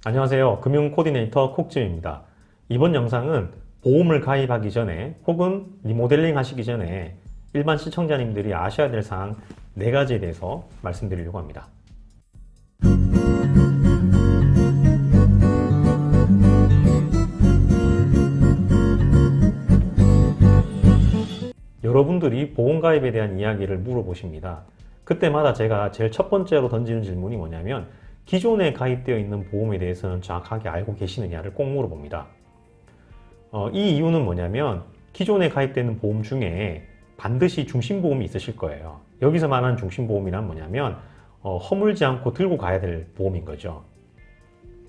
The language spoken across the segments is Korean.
안녕하세요. 금융 코디네이터 콕짐입니다. 이번 영상은 보험을 가입하기 전에 혹은 리모델링 하시기 전에 일반 시청자님들이 아셔야 될 사항 4가지에 대해서 말씀드리려고 합니다. 여러분들이 보험 가입에 대한 이야기를 물어보십니다. 그때마다 제가 제일 첫 번째로 던지는 질문이 뭐냐면 기존에 가입되어 있는 보험에 대해서는 정확하게 알고 계시느냐를 꼭 물어봅니다. 이 이유는 뭐냐면 기존에 가입되는 보험 중에 반드시 중심보험이 있으실 거예요. 여기서 말하는 중심보험이란 뭐냐면 허물지 않고 들고 가야 될 보험인 거죠.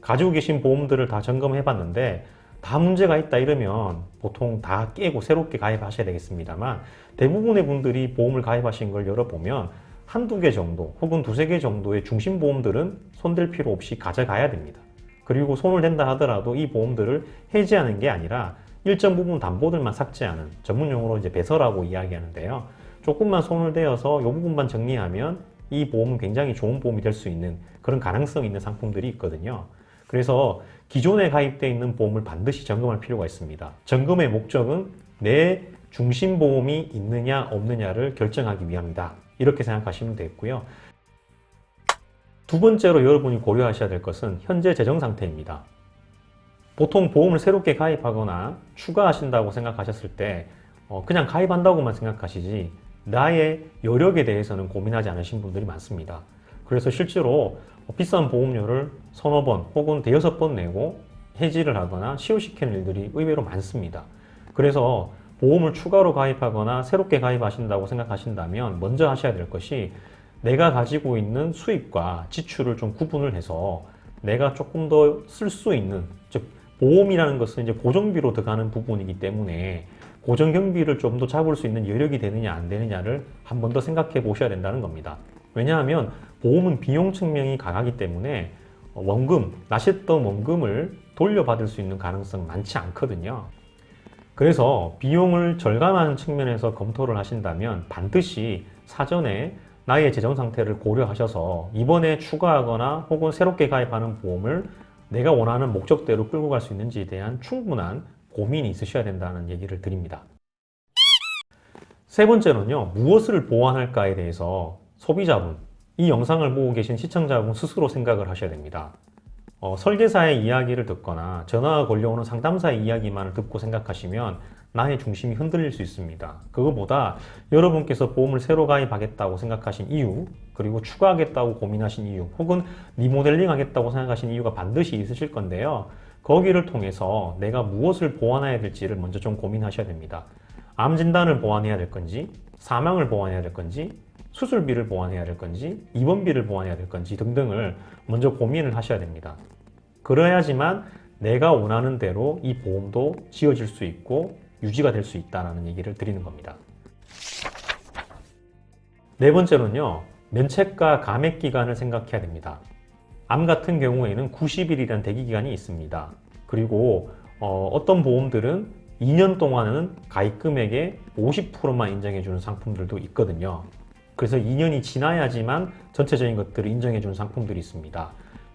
가지고 계신 보험들을 다 점검해 봤는데 다 문제가 있다 이러면 보통 다 깨고 새롭게 가입하셔야 되겠습니다만, 대부분의 분들이 보험을 가입하신 걸 열어보면 한두 개 정도 혹은 두세 개 정도의 중심보험들은 손댈 필요 없이 가져가야 됩니다. 그리고 손을 댄다 하더라도 이 보험들을 해지하는 게 아니라 일정 부분 담보들만 삭제하는, 전문용어로 이제 배설하고 이야기하는데요. 조금만 손을 대어서 이 부분만 정리하면 이 보험은 굉장히 좋은 보험이 될 수 있는 그런 가능성이 있는 상품들이 있거든요. 그래서 기존에 가입되어 있는 보험을 반드시 점검할 필요가 있습니다. 점검의 목적은 내 중심보험이 있느냐 없느냐를 결정하기 위함이다. 이렇게 생각하시면 되겠고요. 두 번째로 여러분이 고려하셔야 될 것은 현재 재정 상태입니다. 보통 보험을 새롭게 가입하거나 추가하신다고 생각하셨을 때 그냥 가입한다고만 생각하시지 나의 여력에 대해서는 고민하지 않으신 분들이 많습니다. 그래서 실제로 비싼 보험료를 서너 번 혹은 대여섯 번 내고 해지를 하거나 취소시키는 일들이 의외로 많습니다. 그래서 보험을 추가로 가입하거나 새롭게 가입하신다고 생각하신다면 먼저 하셔야 될 것이 내가 가지고 있는 수입과 지출을 좀 구분을 해서 내가 조금 더 쓸 수 있는, 즉 보험이라는 것은 이제 고정비로 들어가는 부분이기 때문에 고정경비를 좀 더 잡을 수 있는 여력이 되느냐 안 되느냐를 한 번 더 생각해 보셔야 된다는 겁니다. 왜냐하면 보험은 비용 측면이 강하기 때문에 원금, 낫했던 원금을 돌려받을 수 있는 가능성 많지 않거든요. 그래서 비용을 절감하는 측면에서 검토를 하신다면 반드시 사전에 나의 재정 상태를 고려하셔서 이번에 추가하거나 혹은 새롭게 가입하는 보험을 내가 원하는 목적대로 끌고 갈 수 있는지에 대한 충분한 고민이 있으셔야 된다는 얘기를 드립니다. 세 번째로는요, 무엇을 보완할까에 대해서 소비자분, 이 영상을 보고 계신 시청자분 스스로 생각을 하셔야 됩니다. 설계사의 이야기를 듣거나 전화가 걸려오는 상담사의 이야기만을 듣고 생각하시면 나의 중심이 흔들릴 수 있습니다. 그거보다 여러분께서 보험을 새로 가입하겠다고 생각하신 이유, 그리고 추가하겠다고 고민하신 이유, 혹은 리모델링 하겠다고 생각하신 이유가 반드시 있으실 건데요. 거기를 통해서 내가 무엇을 보완해야 될지를 먼저 좀 고민하셔야 됩니다. 암 진단을 보완해야 될 건지, 사망을 보완해야 될 건지, 수술비를 보완해야 될 건지, 입원비를 보완해야 될 건지 등등을 먼저 고민을 하셔야 됩니다. 그래야지만 내가 원하는 대로 이 보험도 지어질 수 있고 유지가 될 수 있다는 얘기를 드리는 겁니다. 네 번째로는요, 면책과 감액 기간을 생각해야 됩니다. 암 같은 경우에는 90일이라는 대기 기간이 있습니다. 그리고 어떤 보험들은 2년 동안은 가입 금액의 50%만 인정해주는 상품들도 있거든요. 그래서 2년이 지나야지만 전체적인 것들을 인정해주는 상품들이 있습니다.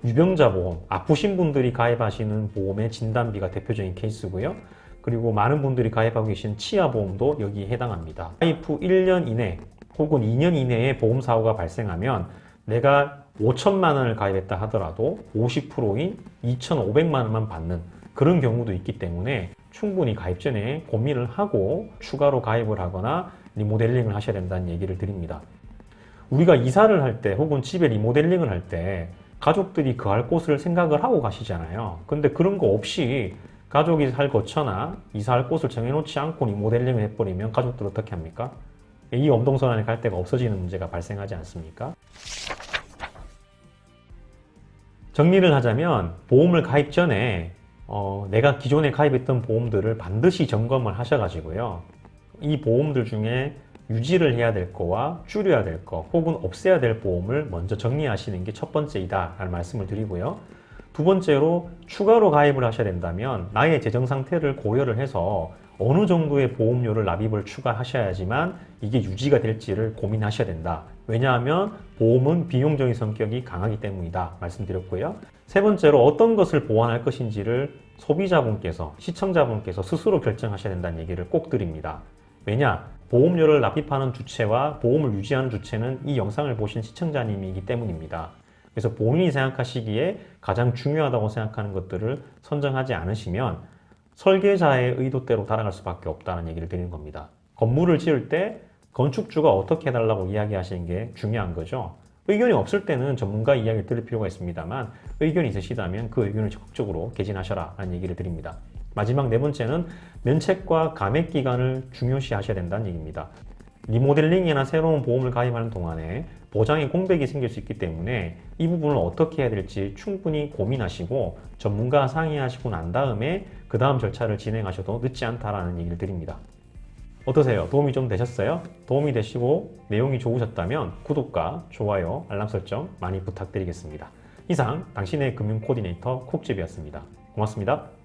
유병자 보험, 아프신 분들이 가입하시는 보험의 진단비가 대표적인 케이스고요. 그리고 많은 분들이 가입하고 계신 치아보험도 여기에 해당합니다. 가입 후 1년 이내 혹은 2년 이내에 보험사고가 발생하면 내가 5천만 원을 가입했다 하더라도 50%인 2,500만 원만 받는 그런 경우도 있기 때문에 충분히 가입 전에 고민을 하고 추가로 가입을 하거나 리모델링을 하셔야 된다는 얘기를 드립니다. 우리가 이사를 할 때 혹은 집에 리모델링을 할 때 가족들이 거할 곳을 생각을 하고 가시잖아요. 근데 그런 거 없이 가족이 살 거처나 이사할 곳을 정해놓지 않고 리모델링을 해버리면 가족들 어떻게 합니까? 이 엄동선안에 갈 데가 없어지는 문제가 발생하지 않습니까? 정리를 하자면 보험을 가입 전에 내가 기존에 가입했던 보험들을 반드시 점검을 하셔가지고요. 이 보험들 중에 유지를 해야 될 거와 줄여야 될 거 혹은 없애야 될 보험을 먼저 정리하시는 게 첫 번째이다 라는 말씀을 드리고요. 두 번째로 추가로 가입을 하셔야 된다면 나의 재정 상태를 고려를 해서 어느 정도의 보험료를 납입을 추가하셔야지만 이게 유지가 될지를 고민하셔야 된다. 왜냐하면 보험은 비용적인 성격이 강하기 때문이다 말씀드렸고요. 세 번째로 어떤 것을 보완할 것인지를 소비자분께서, 시청자분께서 스스로 결정하셔야 된다는 얘기를 꼭 드립니다. 왜냐? 보험료를 납입하는 주체와 보험을 유지하는 주체는 이 영상을 보신 시청자님이기 때문입니다. 그래서 본인이 생각하시기에 가장 중요하다고 생각하는 것들을 선정하지 않으시면 설계자의 의도대로 달아갈 수밖에 없다는 얘기를 드리는 겁니다. 건물을 지을 때 건축주가 어떻게 해달라고 이야기하시는 게 중요한 거죠. 의견이 없을 때는 전문가 이야기를 들을 필요가 있습니다만 의견이 있으시다면 그 의견을 적극적으로 개진하셔라 라는 얘기를 드립니다. 마지막 네 번째는 면책과 감액 기간을 중요시 하셔야 된다는 얘기입니다. 리모델링이나 새로운 보험을 가입하는 동안에 보장의 공백이 생길 수 있기 때문에 이 부분을 어떻게 해야 될지 충분히 고민하시고 전문가와 상의하시고 난 다음에 그 다음 절차를 진행하셔도 늦지 않다라는 얘기를 드립니다. 어떠세요? 도움이 좀 되셨어요? 도움이 되시고 내용이 좋으셨다면 구독과 좋아요, 알람 설정 많이 부탁드리겠습니다. 이상 당신의 금융 코디네이터 콕집이었습니다. 고맙습니다.